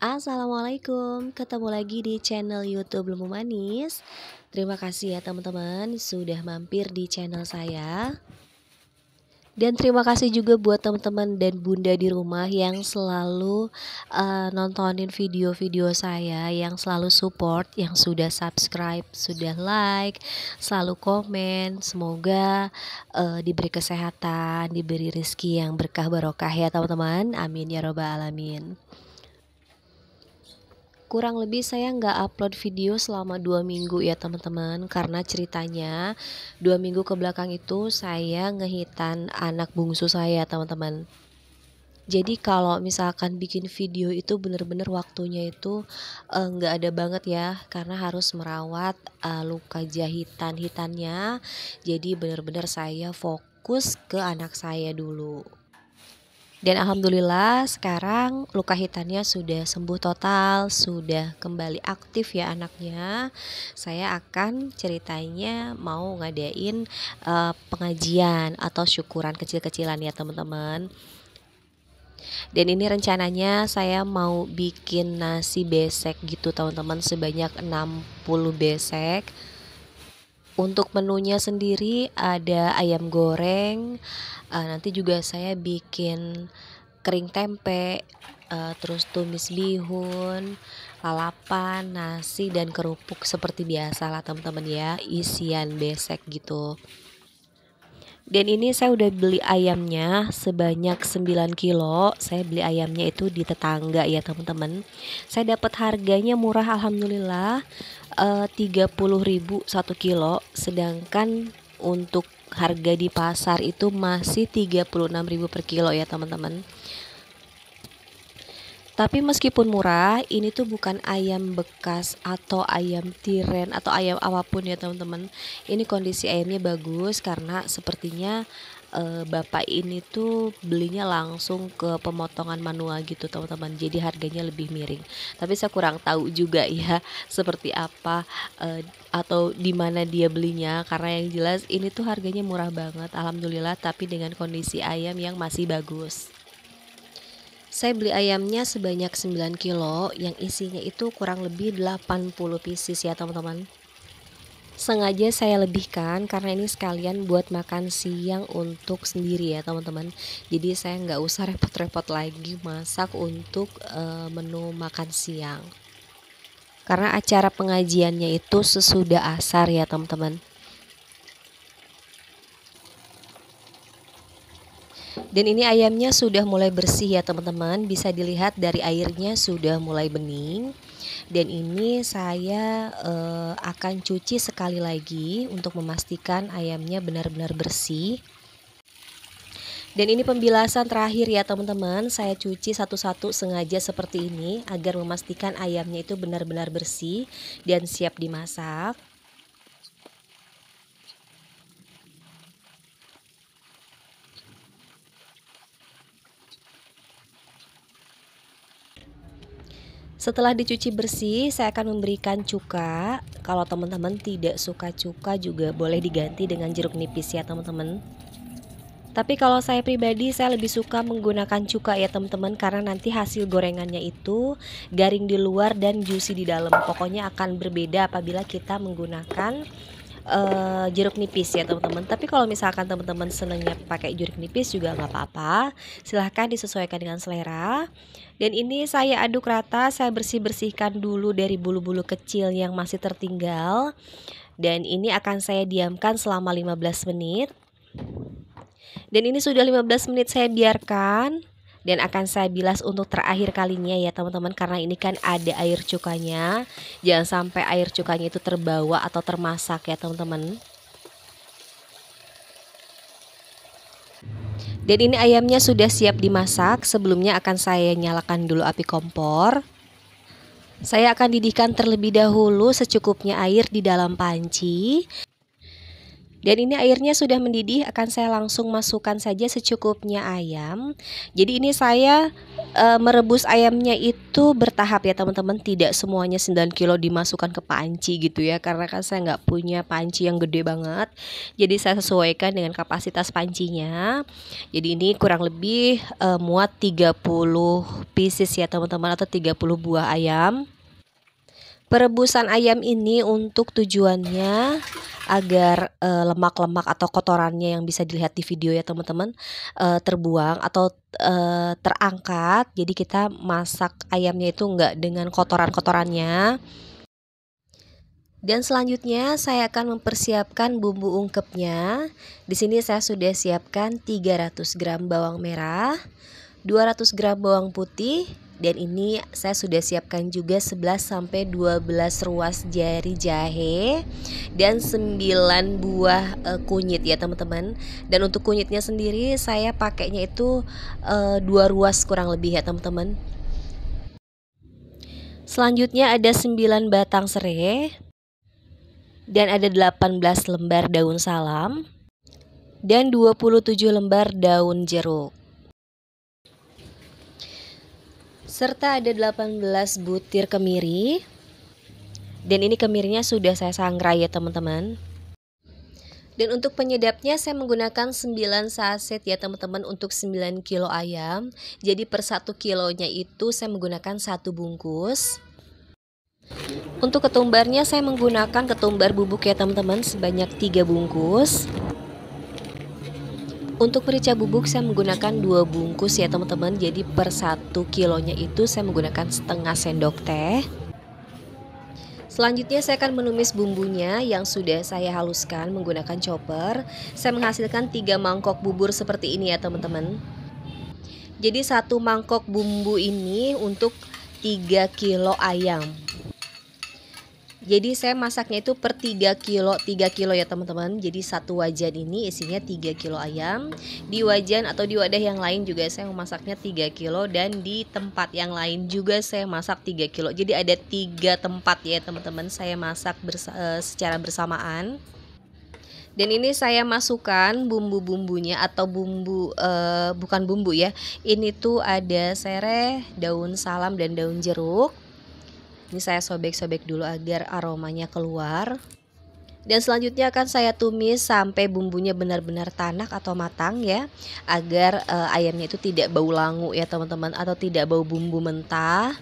Assalamualaikum, ketemu lagi di channel YouTube Lembu Manis. Terima kasih ya teman-teman sudah mampir di channel saya. Dan terima kasih juga buat teman-teman dan bunda di rumah yang selalu nontonin video-video saya, yang selalu support, yang sudah subscribe, sudah like, selalu komen. Semoga diberi kesehatan, diberi rezeki yang berkah barokah ya teman-teman. Amin ya robbal alamin. Kurang lebih saya nggak upload video selama 2 minggu ya teman-teman, karena ceritanya 2 minggu ke belakang itu saya ngehitan anak bungsu saya teman-teman. Jadi kalau misalkan bikin video itu bener-bener waktunya itu nggak ada banget ya, karena harus merawat luka jahitan-hitannya. Jadi bener-bener saya fokus ke anak saya dulu. Dan alhamdulillah sekarang luka hitannya sudah sembuh total, sudah kembali aktif ya anaknya. Saya akan ceritanya mau ngadain pengajian atau syukuran kecil-kecilan ya teman-teman. Dan ini rencananya saya mau bikin nasi besek gitu teman-teman, sebanyak 60 besek. Untuk menunya sendiri ada ayam goreng, nanti juga saya bikin kering tempe, terus tumis bihun, lalapan, nasi, dan kerupuk seperti biasa lah teman-teman ya, isian besek gitu. Dan ini saya udah beli ayamnya sebanyak 9 kilo. Saya beli ayamnya itu di tetangga ya teman-teman. Saya dapat harganya murah alhamdulillah, 30.000 1 kilo. Sedangkan untuk harga di pasar itu masih 36.000 per kilo ya teman-teman. Tapi meskipun murah, ini tuh bukan ayam bekas atau ayam tiren atau ayam apapun ya teman-teman. Ini kondisi ayamnya bagus karena sepertinya bapak ini tuh belinya langsung ke pemotongan manual gitu teman-teman. Jadi harganya lebih miring. Tapi saya kurang tahu juga ya seperti apa atau di mana dia belinya, karena yang jelas ini tuh harganya murah banget alhamdulillah, tapi dengan kondisi ayam yang masih bagus. Saya beli ayamnya sebanyak 9 kilo, yang isinya itu kurang lebih 80 pieces ya teman-teman. Sengaja saya lebihkan karena ini sekalian buat makan siang untuk sendiri ya teman-teman. Jadi saya nggak usah repot-repot lagi masak untuk menu makan siang. Karena acara pengajiannya itu sesudah asar ya teman-teman. Dan ini ayamnya sudah mulai bersih ya teman-teman, bisa dilihat dari airnya sudah mulai bening. Dan ini saya akan cuci sekali lagi untuk memastikan ayamnya benar-benar bersih. Dan ini pembilasan terakhir ya teman-teman, saya cuci satu-satu sengaja seperti ini agar memastikan ayamnya itu benar-benar bersih dan siap dimasak. Setelah dicuci bersih, saya akan memberikan cuka. Kalau teman-teman tidak suka cuka juga boleh diganti dengan jeruk nipis ya teman-teman. Tapi kalau saya pribadi, saya lebih suka menggunakan cuka ya teman-teman, karena nanti hasil gorengannya itu garing di luar dan juicy di dalam. Pokoknya akan berbeda apabila kita menggunakan jeruk nipis ya teman-teman. Tapi kalau misalkan teman-teman senangnya pakai jeruk nipis juga nggak apa-apa, silahkan disesuaikan dengan selera. Dan ini saya aduk rata, saya bersih-bersihkan dulu dari bulu-bulu kecil yang masih tertinggal. Dan ini akan saya diamkan selama 15 menit. Dan ini sudah 15 menit saya biarkan. Dan akan saya bilas untuk terakhir kalinya ya teman-teman, karena ini kan ada air cukanya. Jangan sampai air cukanya itu terbawa atau termasak ya teman-teman. Dan ini ayamnya sudah siap dimasak. Sebelumnya akan saya nyalakan dulu api kompor. Saya akan didihkan terlebih dahulu secukupnya air di dalam panci. Dan ini airnya sudah mendidih, akan saya langsung masukkan saja secukupnya ayam. Jadi ini saya merebus ayamnya itu bertahap ya teman-teman, tidak semuanya 9 kilo dimasukkan ke panci gitu ya, karena kan saya nggak punya panci yang gede banget, jadi saya sesuaikan dengan kapasitas pancinya. Jadi ini kurang lebih muat 30 pieces ya teman-teman, atau 30 buah ayam. Perebusan ayam ini untuk tujuannya agar lemak-lemak atau kotorannya yang bisa dilihat di video ya teman-teman terbuang atau terangkat. Jadi kita masak ayamnya itu enggak dengan kotoran-kotorannya. Dan selanjutnya saya akan mempersiapkan bumbu ungkepnya. Di sini saya sudah siapkan 300 gram bawang merah, 200 gram bawang putih, dan ini saya sudah siapkan juga 11-12 ruas jari jahe dan 9 buah kunyit ya teman-teman. Dan untuk kunyitnya sendiri saya pakainya itu 2 ruas kurang lebih ya teman-teman. Selanjutnya ada 9 batang serai dan ada 18 lembar daun salam dan 27 lembar daun jeruk. Serta ada 18 butir kemiri. Dan ini kemirinya sudah saya sangrai ya teman-teman. Dan untuk penyedapnya saya menggunakan 9 saset ya teman-teman untuk 9 kilo ayam. Jadi per 1 kilonya itu saya menggunakan 1 bungkus. Untuk ketumbarnya saya menggunakan ketumbar bubuk ya teman-teman sebanyak 3 bungkus. Untuk merica bubuk saya menggunakan 2 bungkus ya teman-teman. Jadi per 1 kilonya itu saya menggunakan setengah sendok teh. Selanjutnya saya akan menumis bumbunya yang sudah saya haluskan menggunakan chopper. Saya menghasilkan 3 mangkok bubur seperti ini ya teman-teman. Jadi 1 mangkok bumbu ini untuk 3 kilo ayam. Jadi saya masaknya itu per 3 kilo ya teman-teman. Jadi 1 wajan ini isinya 3 kilo ayam. Di wajan atau di wadah yang lain juga saya memasaknya 3 kilo. Dan di tempat yang lain juga saya masak 3 kilo. Jadi ada 3 tempat ya teman-teman saya masak secara bersamaan. Dan ini saya masukkan bumbu-bumbunya atau bumbu bukan bumbu ya. Ini tuh ada serai, daun salam dan daun jeruk. Ini saya sobek-sobek dulu agar aromanya keluar. Dan selanjutnya akan saya tumis sampai bumbunya benar-benar tanak atau matang ya, agar ayamnya itu tidak bau langu ya teman-teman, atau tidak bau bumbu mentah.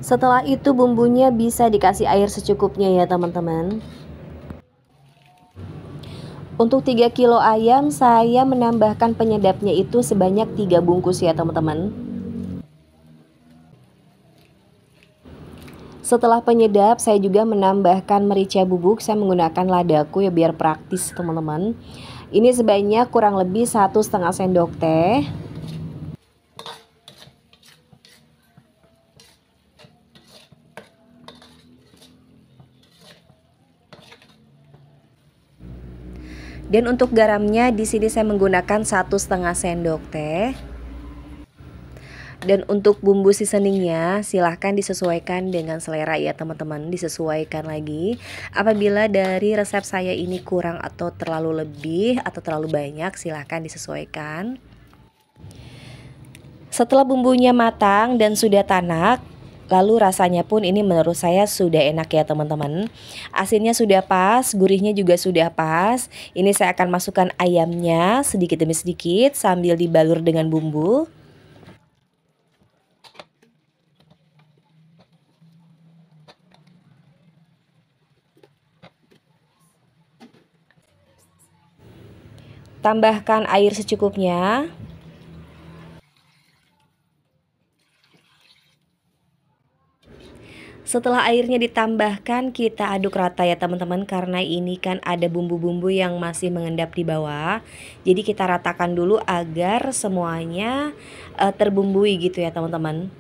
Setelah itu bumbunya bisa dikasih air secukupnya ya teman-teman. Untuk 3 kilo ayam saya menambahkan penyedapnya itu sebanyak 3 bungkus ya teman-teman. Setelah penyedap saya juga menambahkan merica bubuk. Saya menggunakan ladaku ya biar praktis teman-teman. Ini sebanyak kurang lebih 1,5 sendok teh. Dan untuk garamnya di sini saya menggunakan 1,5 sendok teh. Dan untuk bumbu seasoningnya silahkan disesuaikan dengan selera ya teman-teman, disesuaikan lagi. Apabila dari resep saya ini kurang atau terlalu lebih atau terlalu banyak silahkan disesuaikan. Setelah bumbunya matang dan sudah tanak, lalu rasanya pun ini menurut saya sudah enak ya teman-teman. Asinnya sudah pas, gurihnya juga sudah pas. Ini saya akan masukkan ayamnya sedikit demi sedikit sambil dibalur dengan bumbu. Tambahkan air secukupnya. Setelah airnya ditambahkan kita aduk rata ya teman-teman, karena ini kan ada bumbu-bumbu yang masih mengendap di bawah. Jadi kita ratakan dulu agar semuanya terbumbui gitu ya teman-teman.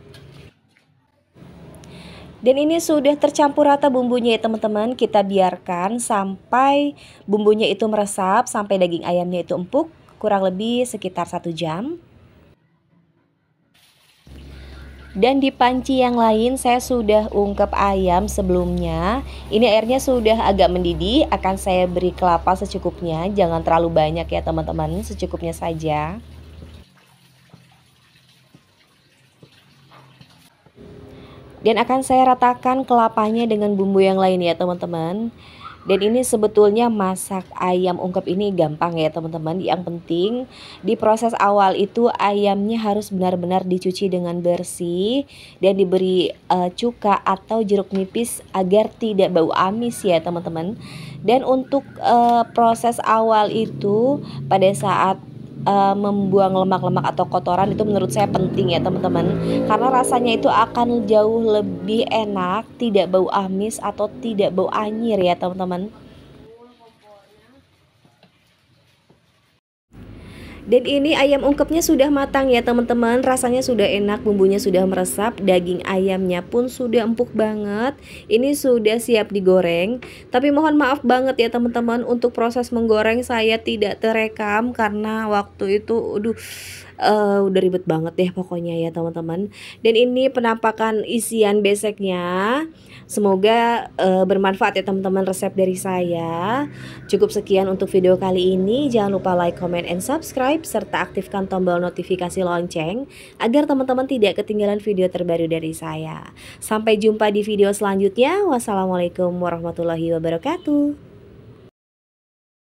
Dan ini sudah tercampur rata bumbunya ya teman-teman. Kita biarkan sampai bumbunya itu meresap, sampai daging ayamnya itu empuk, kurang lebih sekitar 1 jam. Dan di panci yang lain saya sudah ungkep ayam sebelumnya. Ini airnya sudah agak mendidih, akan saya beri kelapa secukupnya. Jangan terlalu banyak ya teman-teman, secukupnya saja. Dan akan saya ratakan kelapanya dengan bumbu yang lain ya teman-teman. Dan ini sebetulnya masak ayam ungkep ini gampang ya teman-teman. Yang penting di proses awal itu ayamnya harus benar-benar dicuci dengan bersih dan diberi cuka atau jeruk nipis agar tidak bau amis ya teman-teman. Dan untuk proses awal itu pada saat membuang lemak-lemak atau kotoran itu menurut saya penting ya teman-teman, karena rasanya itu akan jauh lebih enak, tidak bau amis atau tidak bau anyir ya teman-teman. Dan ini ayam ungkepnya sudah matang ya teman-teman. Rasanya sudah enak, bumbunya sudah meresap, daging ayamnya pun sudah empuk banget. Ini sudah siap digoreng. Tapi mohon maaf banget ya teman-teman, untuk proses menggoreng saya tidak terekam karena waktu itu udah ribet banget deh pokoknya ya teman-teman. Dan ini penampakan isian beseknya. Semoga bermanfaat ya teman-teman resep dari saya. Cukup sekian untuk video kali ini. Jangan lupa like, comment, and subscribe serta aktifkan tombol notifikasi lonceng agar teman-teman tidak ketinggalan video terbaru dari saya. Sampai jumpa di video selanjutnya. Wassalamualaikum warahmatullahi wabarakatuh.